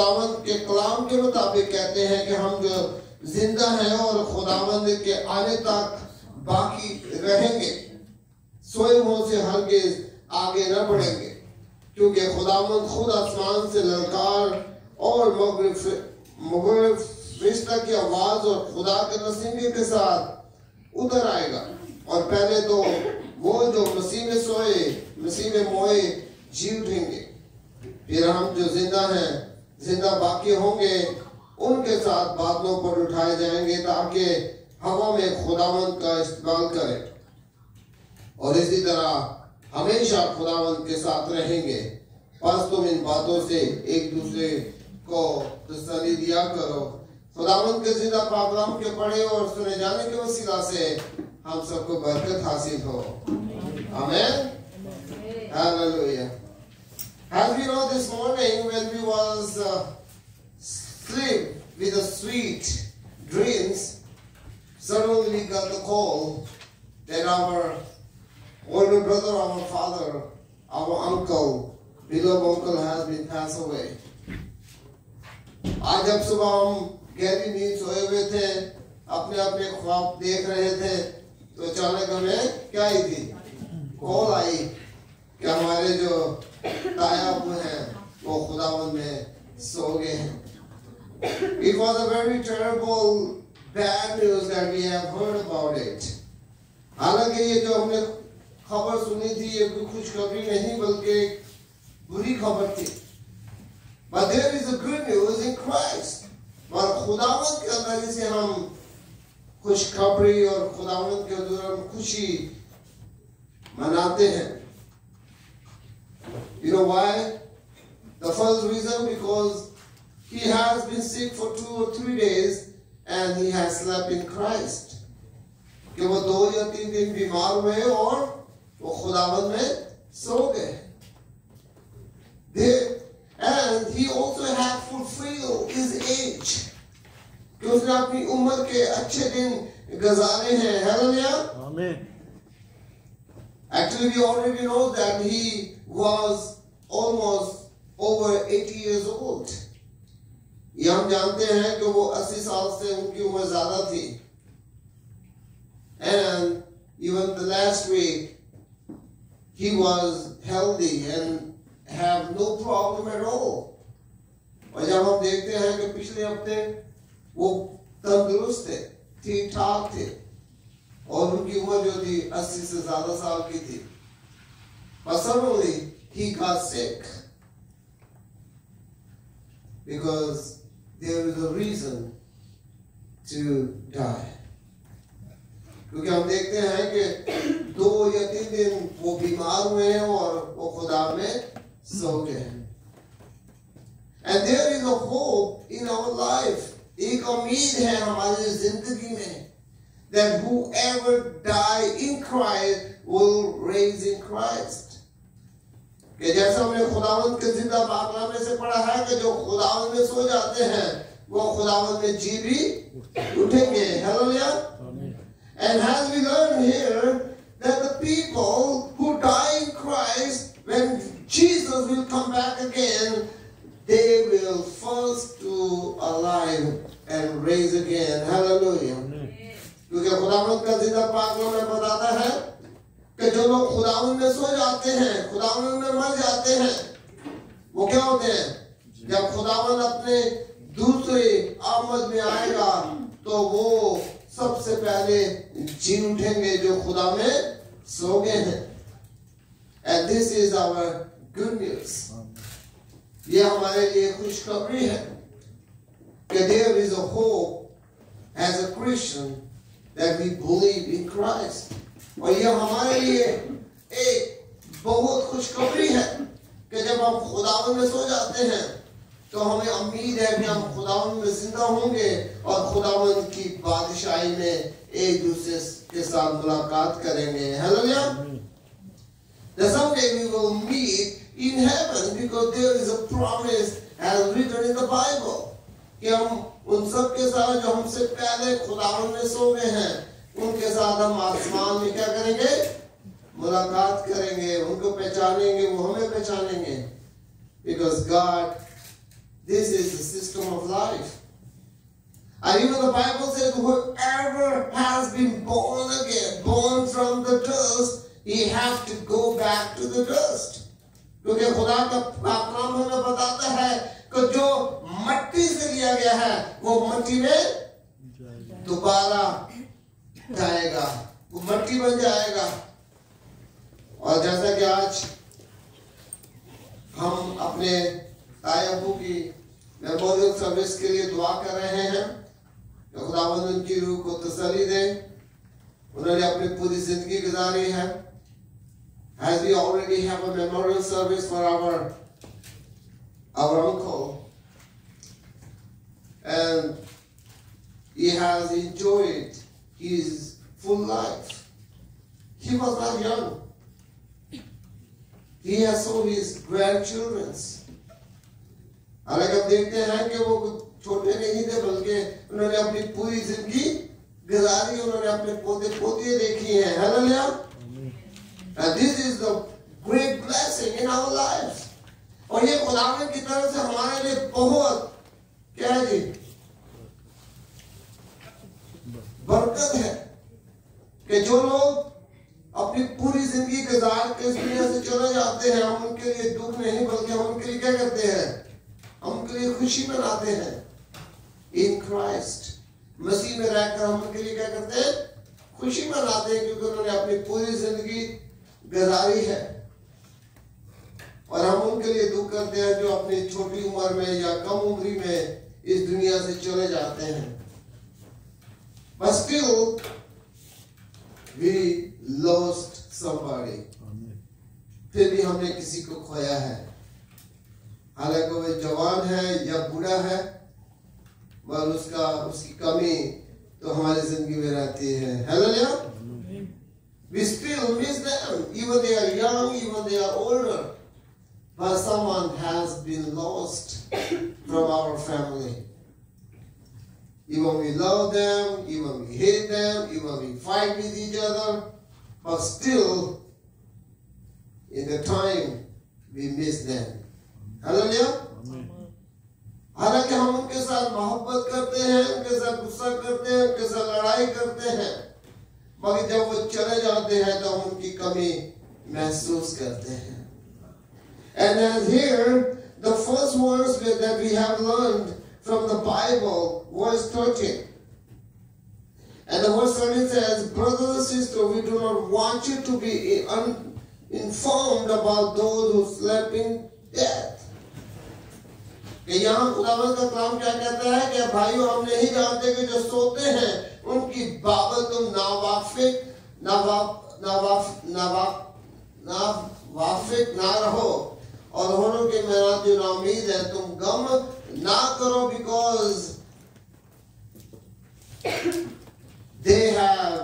खुदावंद के कलाम के मुताबिक कहते हैं कि हम जो जिंदा हैं और खुदावंद के आने तक बाकी रहेंगे, सोए हुओं से हरगिज आगे न बढ़ेंगे, क्योंकि खुदावंद खुद आसमान से ललकार और मगरिब फरिश्ता की आवाज और खुदा के नसीमे के साथ उतर आएगा। और पहले तो वो जो मसीह में सोए, मसीह में मोए जी उठेंगे। फिर हम जो जिंदा हैं, जिंदा बाकी होंगे, उनके साथ बादलों पर उठाए जाएंगे ताकि हवा में खुदावंद का इस्तेमाल करें और इसी तरह हमेशा खुदावंद के साथ रहेंगे। बस तुम इन बातों से एक दूसरे को तसल्ली दिया करो। खुदावंद के जिंदा पाकलाम के पढ़े और सुने जाने के वसीला से हम सबको बरकत हासिल हो। आमीन। Hallelujah. As we know, this morning when we was sleep with the sweet dreams, suddenly we got the call that our older brother, our father, our uncle, beloved uncle has been passed away. आज जब सुबह हम गहरी नींद सोए हुए थे, अपने अपने ख्वाब देख रहे थे, तो अचानक हमें क्या आई थी? कॉल आई कि हमारे जो ताया अबू हैं वो खुदावंद में सो गए हैं। It was a very terrible bad news that we have heard about it. हालांकि ये जो हमने खबर सुनी थी ये कोई खुशखबरी नहीं बल्कि बुरी खबर थी। But there is a good news in Christ. और खुदावंद के अंदर इसे हम खुशखबरी और खुदावंद के अंदर हम खुशी मनाते हैं। You know why? The first reason, because he has been sick for 2 or 3 days and he has slept in Christ. कि वो 2 या 3 दिन बीमार हुए और वो खुदावंद में सो गए। And he also had fulfilled his age. कि उसने अपनी उम्र के अच्छे दिन गुजारे हैं। Hallelujah. Amen. Actually, we already know that he was almost over 80 years old. ये हम जानते हैं कि वो 80 साल से उनकी उम्र ज़्यादा थी. And even the last week, he was healthy and have no problem at all. और जब हम देखते हैं कि पिछले हफ्ते वो तंदुरुस्त थे, ठीक ठाक थे, और उनकी उम्र जो थी 80 से ज़्यादा साल की थी. But suddenly he got sick because there is a reason to die. क्योंकि हम देखते हैं कि 2 या 3 दिन वो बीमार हुए हैं और वो खुदा में सो गए हैं. And there is a hope in our life. एक उम्मीद है हमारी जिंदगी में that whoever die in Christ will raise in Christ. कि जैसा हमने खुदावंद के जिंदा बाकला में से पढ़ा है कि जो खुदावंद में सो जाते हैं वो खुदावंद में जी भी उठेंगे. Hallelujah. And as we learn here that the people who die in Christ, when Jesus will come back again, they will first to alive and raise again. Hallelujah. क्योंकि खुदावंद का जिंदा बाकला में बताता है कि जो लोग खुदावंद में सो जाते हैं, खुदावंद में मर जाते हैं, वो क्या होते हैं? जब खुदावंद अपने दूसरे आमद में आएगा तो वो सबसे पहले जी उठेंगे जो खुदा में सो गए हैं. And this is our good news. ये हमारे लिए खुशखबरी है कि there is a hope as a Christian that we believe in Christ. और ये हमारे लिए एक बहुत खुशखबरी है कि जब हम खुदावंद में सो जाते हैं तो हमें उम्मीद है कि हम खुदावंद में जिंदा होंगे और खुदावंद की बादशाही में एक दूसरे के साथ मुलाकात करेंगे. Hallelujah. That someday we will meet in heaven because there is a promise as written in the Bible. कि हम उन सब के साथ जो हमसे पहले खुदावंद में सो गए हैं उनके साथ हम आसमान में क्या करेंगे? मुलाकात करेंगे, उनको पहचानेंगे, वो हमें पहचानेंगे. Because God, This is the system of life. And even the Bible says, whoever has been born again, born from the dust, he has to go back to the dust. क्योंकि खुदा का कलाम हमें बताता है कि जो मट्टी से लिया गया है वो मट्टी में दोबारा जाएगा, वो मट्टी बन जाएगा। और जैसा कि आज हम अपने ताई अब्बू की मेमोरियल सर्विस के लिए दुआ कर रहे हैं कि खुदावंद उनकी रूह को तसल्ली दे। उन्होंने अपनी पूरी जिंदगी गुजारी है। As we already have a memorial service for our uncle, and he has enjoyed his full life. He was not young. He has saw his grandchildren. हालांकि अब देखते हैं कि वो छोटे नहीं थे, बल्कि उन्होंने अपनी पूरी जिंदगी गुजारी, उन्होंने अपने पोते पोतियां देखी हैं। Hallelujah. And this is the great blessing in our lives. और ये खुदावंद की तरफ से हमारे लिए बहुत क्या है जी, बरकत है कि जो लोग अपनी पूरी जिंदगी गुजार के इस दुनिया से चले जाते हैं, हम उनके लिए दुख नहीं बल्कि हम उनके लिए क्या करते हैं, हम उनके लिए खुशी मनाते हैं। इन क्राइस्ट, मसीह में रहकर हम उनके लिए क्या करते हैं, खुशी मनाते हैं, क्योंकि उन्होंने अपनी पूरी जिंदगी गुजारी है। और हम उनके लिए दुख करते हैं जो अपनी छोटी उम्र में या कम उम्र में इस दुनिया से चले जाते हैं। But still we lost somebody. फिर भी हमने किसी को खोया है, हालांकि वो जवान है या बूढ़ा है, मगर उसकी कमी तो हमारी जिंदगी में रहती है। Hallelujah. We still miss them, even they are young, even they are older. But someone has been lost from our family. Even we love them, even we hate them, even we fight with each other, but still, in the time, we miss them. Hallelujah. हालांकि हम उनके साथ मोहब्बत करते हैं, उनके साथ गुस्सा करते हैं, उनके साथ लड़ाई करते हैं, मगर जब वो चले जाते हैं तो हम उनकी कमी महसूस करते हैं। And as here, the first verse that we have learned from the Bible, verse 13. And the verse 13 says, brothers and sisters, we do not want you to be uninformed about those who slept in death. कि यहाँ खुदावंद का कलाम क्या कहता है कि भाइयों, हम नहीं जानते कि जो सोते हैं उनकी बाबत तुम नावाफिक ना रहो, और होने के मेरा जो उम्मीद है तुम गम ना करो, because they have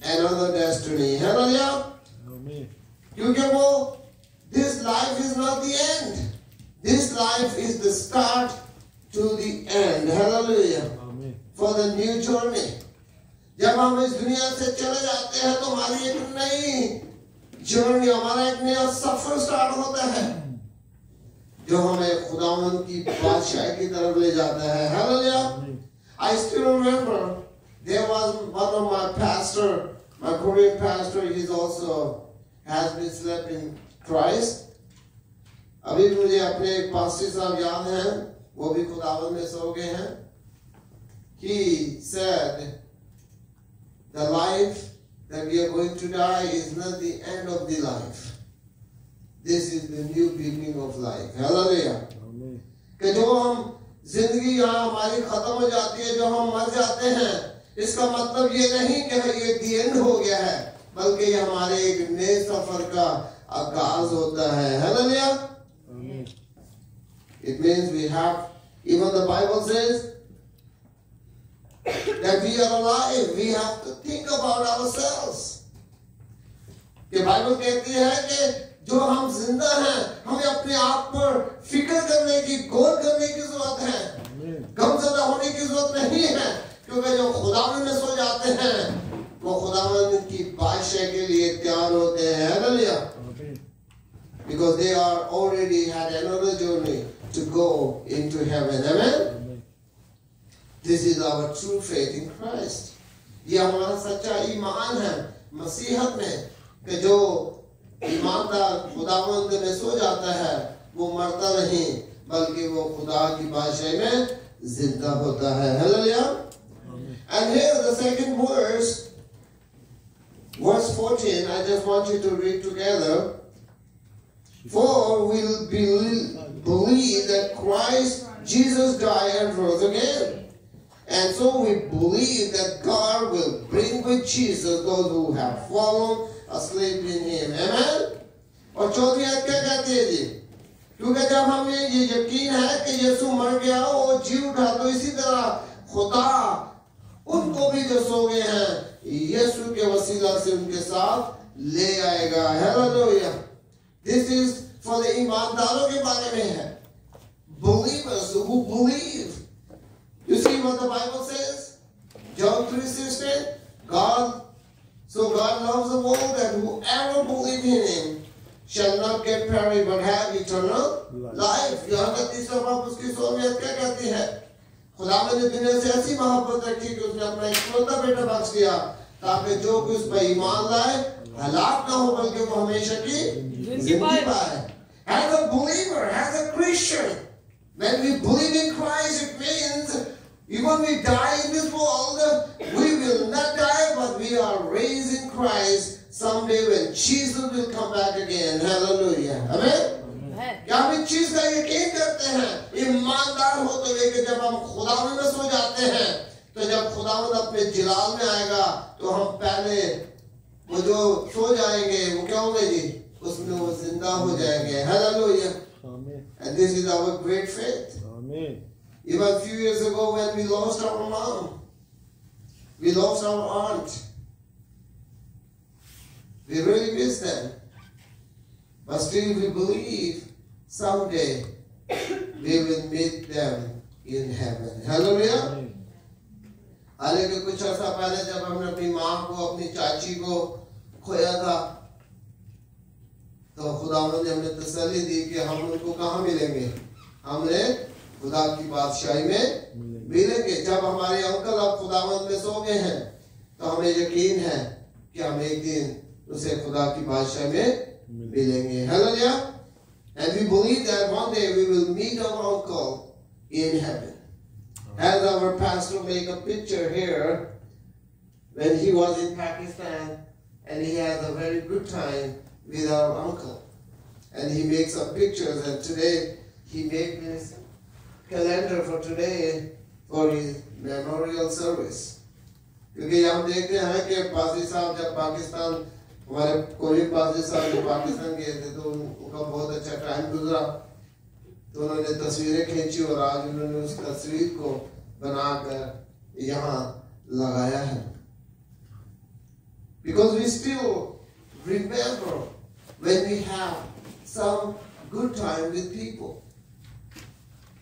another destiny. Hallelujah. क्योंकि वो, this life is not the end. This life is the start to the end. Hallelujah. For the new journey. जब हम इस दुनिया से चले जाते हैं तो हमारी एक नई जर्नी, हमारा एक नया सफर स्टार्ट होता है जो हमें खुदावंद की बादशाही की तरफ ले जाता है। Hallelujah. I still remember there was one of my pastor, my Korean pastor, he also has been slept in Christ. अभी मुझे अपने एक पास्टर साहब याद हैं, वो भी खुदावंद में सो गए हैं। He said, the life that we are going to die is not the end of the life. This is the new beginning of life. Hallelujah. कि जो हम जिंदगी यहाँ हमारी खत्म हो जाती है, जो हम मर जाते हैं, इसका मतलब ये नहीं कि ये the end हो गया है, बल्कि ये हमारे एक नए सफर का आगाज होता है। Hallelujah. It means we have, even the Bible says that we are alive, we have to think about ourselves. कि बाइबल कहती है कि जो हम जिंदा हैं, हमें अपने आप पर फिक्र करने की, गौर करने की जरूरत है, गमज़दा होने की जरूरत नहीं है, क्योंकि जो खुदावंद में सो जाते हैं वो खुदावंद की बादशाही के लिए तैयार होते हैं। Hallelujah. Because they are already had another journey to go into heaven. Amen? This is our true faith in Christ. ये हमारा सच्चा ईमान है मसीहत में कि जो ईमानदार खुदावंद में सो जाता है वो मरता नहीं बल्कि वो खुदा की बादशाही में जिंदा होता है. Hallelujah. And here the second verse, verse 14, I just want you to read together. For we believe that Christ Jesus died and rose again. And so we believe that God will bring with Jesus those who have fallen asleep in Him. Amen? और चौथी आयत क्या कहती है जी? क्योंकि जब हमें ये यकीन है कि यीशु मर गया वो जी उठा तो इसी तरह खुदा उनको भी जो सो गए हैं यीशु के वसीला से उनके साथ ले आएगा. Hallelujah. This is for the ईमानदारों के बारे में है. Believers who believe. You see what the Bible says? John 3:16. So God loves the world that whoever believes in Him shall not get perished but have eternal life. यहाँ तक तीसरा बाप उसकी सोमियत क्या कहती है? खुदा ने दुनिया से ऐसी मोहब्बत रखी कि उसने अपना इकलौता बेटा बख्श दिया ताकि जो कोई उस पर ईमान लाए हलाक ना हो बल्कि वो हमेशा की जिंदगी पाए. As a believer, as a Christian, when we believe in Christ, it means even when we die in this world, we will not die, but we are raised in Christ someday when Jesus will come back again. Hallelujah. Amen? क्या हम इस चीज का यकीन करते हैं ईमानदार होते हुए कि जब हम खुदावंद में सो जाते हैं तो जब खुदावंद अपने जिलाल में आएगा तो हम पहले वो जो सो जाएंगे वो क्या होंगे जी उसमें वो जिंदा हो जाएंगे. Hallelujah. And this is our great faith. Amen. Even a few years ago when we lost our mom, we lost our aunt, we really miss them. But still we believe someday we will meet them in heaven. Hallelujah. हालांकि कुछ अर्सा पहले जब हमने अपनी माँ को अपनी चाची को खोया था तो खुदावंद ने हमें तसल्ली दी कि हम उनको कहाँ मिलेंगे? हमने खुदा की बादशाही में मिलेंगे. जब हमारे अंकल अब खुदावंद में सो गए हैं तो हमें यकीन है कि हम एक दिन उसे खुदा की बादशाही में मिलेंगे. Hallelujah. And we believe that one day we will meet our uncle in heaven. As our pastor make a picture here when he was in Pakistan and he had a very good time with our uncle. And he makes some pictures and today he made this calendar for today for his memorial service. क्योंकि हम देखते हैं कि पासी साहब जब पाकिस्तान हमारे कोई पासी साहब जब पाकिस्तान गए थे तो उनका बहुत अच्छा टाइम गुजरा तो उन्होंने तस्वीरें खींची और आज उन्होंने उस तस्वीर को बनाकर यहाँ लगाया है. Because we still remember when we have some good time with people.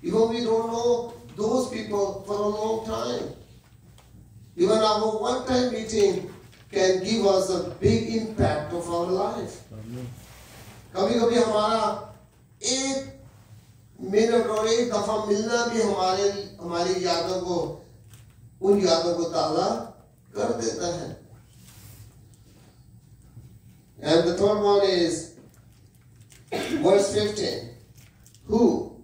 Even we don't know those people for a long time. Even our one-time meeting can give us a big impact of our life. कभी-कभी हमारा एक minute और एक दफा मिलना भी हमारी यादों को उन यादों को ताज़ा कर देता है. And the third one is verse 15. Who?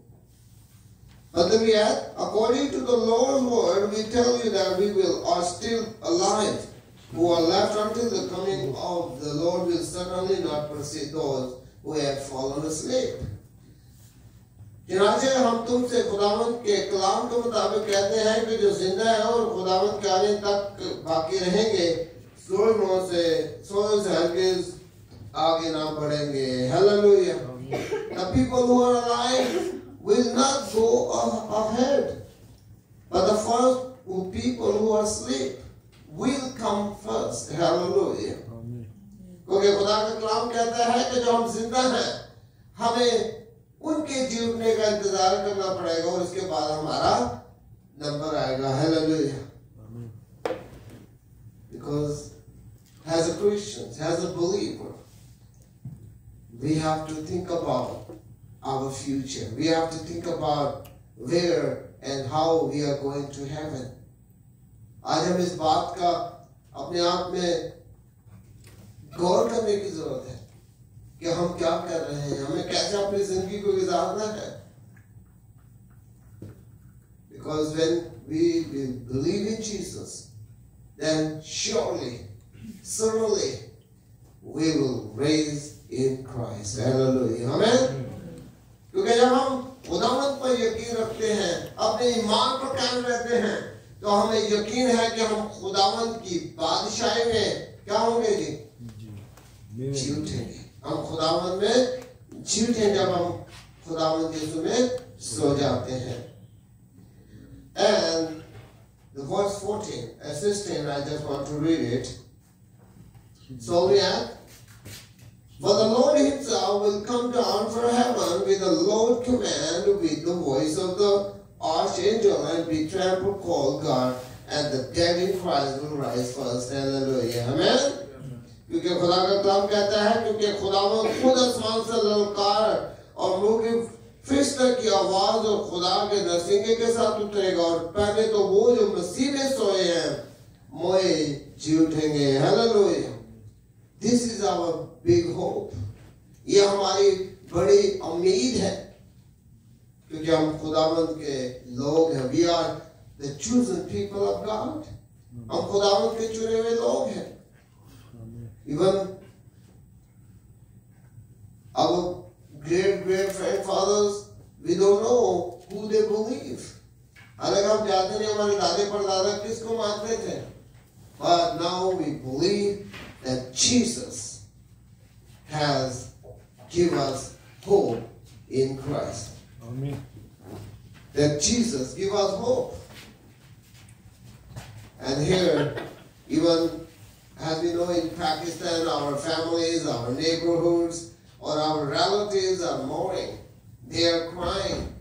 But then we add, according to the Lord's word, we tell you that we are still alive, who are left until the coming of the Lord will certainly not precede those who have fallen asleep. चुनाचे हम तुमसे खुदावंद के कलाम के मुताबिक कहते हैं कि जो जिंदा है और खुदावंद के आने तक बाकी रहेंगे सूर्यों से हरगिज़ आगे ना बढ़ेंगे. Hallelujah. The people who are alive will not go ahead, but the first people who are asleep will come first. Hallelujah. क्योंकि खुदा का कलाम कहता है कि जो हम जिंदा हैं हमें उनके जी उठने का इंतजार करना पड़ेगा और उसके बाद हमारा नंबर आएगा. Hallelujah. Because as a Christian, as a believer, we have to think about our future. We have to think about where and how we are going to heaven. आज हम इस बात का अपने आप में गौर करने की जरूरत है कि हम क्या कर रहे हैं, हमें कैसे अपनी जिंदगी को गुजारना है. Because when we believe in Jesus, then surely, certainly, we will raise in Christ. Hallelujah. Amen. क्योंकि जब हम खुदावंद पर यकीन रखते हैं, अपने ईमान पर कायम रहते हैं, तो हमें यकीन है कि हम खुदावंद की बादशाही में क्या होंगे जी? जी उठेंगे. हम खुदावंद में जी उठेंगे जब हम खुदावंद यीशु में सो जाते हैं. And the verse 14, 16, I just want to read it. So we have, for the Lord himself will come down from heaven with a loud command, with the voice of the archangel, and be trampled called God, and the dead in Christ will rise first. Hallelujah. Amen. क्योंकि खुदा का कलाम कहता है, क्योंकि खुदावंद खुद आसमान से ललकार और मुंह की फिस्टर की आवाज और खुदा के नरसिंगे के साथ उतरेगा, और पहले तो वो जो मसीह में सोए हैं मोए जी उठेंगे. Hallelujah. This is our big hope. ये हमारी बड़ी उम्मीद है, क्योंकि हम खुदावंद के लोग हैं. We are the chosen people of God. हम खुदावंद के चुने हुए लोग हैं. Even our great grandfathers, we don't know who they believe. हालांकि हम जानते नहीं हमारे दादे परदादा किसको मानते थे. But now we believe that Jesus has given us hope in Christ. Amen. That Jesus gives us hope. And here, even as we know in Pakistan, our families, our neighborhoods, or our relatives are mourning. They are crying.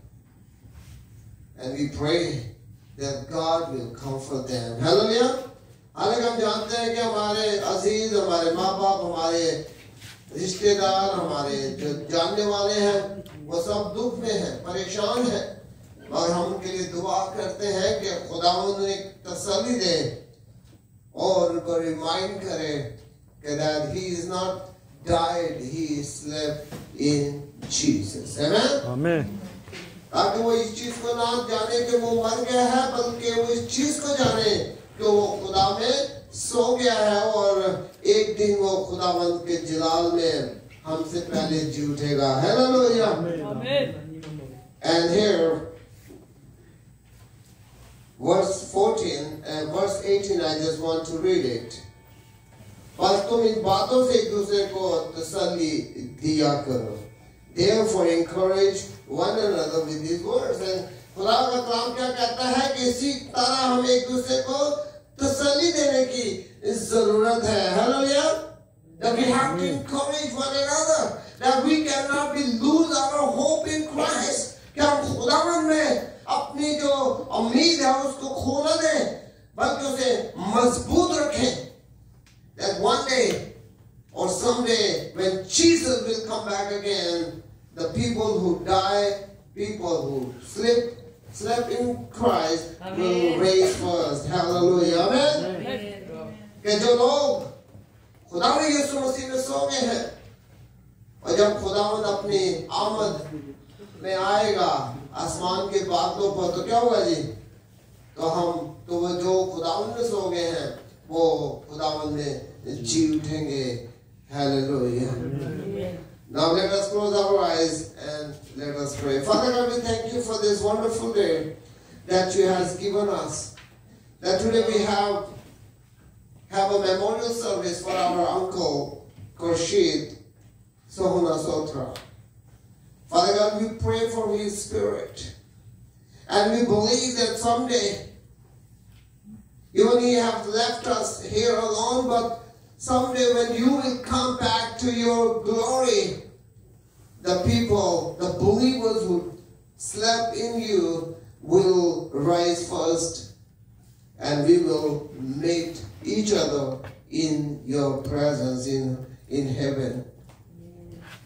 And we pray that God will comfort them. Hallelujah. हालांकि हम जानते हैं कि हमारे अजीज, हमारे माँ बाप, हमारे रिश्तेदार, हमारे जो जानने वाले हैं, वो सब दुख में हैं, परेशान हैं, और हम उनके लिए दुआ करते हैं कि खुदावंद उन्हें तसल्ली दे और उनको रिमाइंड करे कि that he is not died, he slept in Jesus. Amen. Amen. ताकि वो इस चीज को ना जाने कि वो मर गया है, बल्कि वो इस चीज को जाने कि वो खुदा में सो गया है, और एक दिन वो खुदावंद के जलाल में हमसे पहले जी उठेगा. Hallelujah. And here verse 14 and verse 18, I just want to read it. बस तुम इन बातों से एक दूसरे को तसल्ली दिया करो. Therefore encourage one another with these words. And खुदा का कलाम क्या कहता है कि इसी तरह हमें एक दूसरे को तसल्ली देने की जरूरत है. Hallelujah. That we have to encourage one another. That we cannot be lose our hope in Christ. कि हम खुदावंद में अपनी जो उम्मीद है उसको खो न दें, बल्कि उसे मजबूत रखें. That one day or someday when Jesus will come back again, the people who die, people who slept in Christ, Amen, will raise first. Hallelujah. Amen. कि जो लोग खुदावंद यीशु मसीह में सो गए हैं, और जब खुदावंद अपनी आमद में आएगा आसमान के बादलों पर, तो क्या होगा जी? तो वो जो खुदावंद में सो गए हैं वो खुदावंद में जी उठेंगे. Hallelujah. Now let us close our eyes and let us pray. Father God, we thank you for this wonderful day that you have given us. That today we have a memorial service for our uncle Khurshid Sohuna Sotra. Father God, we pray for his spirit. And we believe that someday, even he has left us here alone, but someday when you will come back to your glory, the people, the believers who slept in you will rise first, and we will meet each other in your presence in heaven.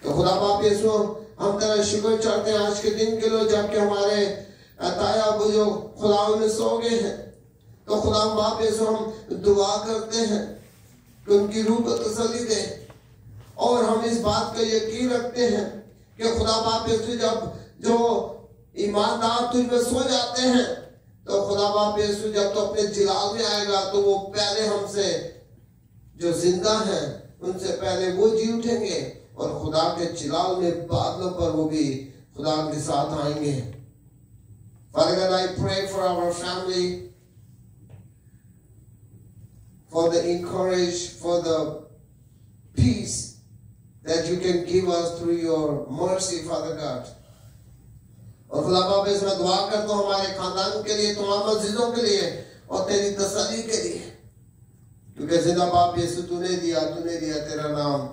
तो खुदा बाप यीशु हम तेरा शुक्र चढ़ते हैं आज के दिन के लिए, जबकि हमारे ताया बुजुर्ग खुदा में सो गए हैं। तो खुदा बाप यीशु हम दुआ करते हैं कि उनकी रूह को तसल्ली दे, और हम इस बात का यकीन रखते हैं कि खुदा बाप यीशु जब जो ईमानदार तुझ में सो जाते हैं, तो खुदा बाप यीशु जब तो अपने जिलाल में आएगा तो वो पहले हमसे जो जिंदा हैं उनसे पहले वो जी उठेंगे, और खुदा के जिलाल में बादलों पर वो भी खुदा के साथ आएंगे। Father God, I pray for our family, for the encourage, for the peace that you can give us through your mercy, Father God. और खुदा बाप इसमें दुआ कर तो हमारे खानदान के लिए, तमाम अजीजों के लिए और तेरी तसल्ली के लिए, क्योंकि जिंदा बाप यीशु तूने दिया, तेरा नाम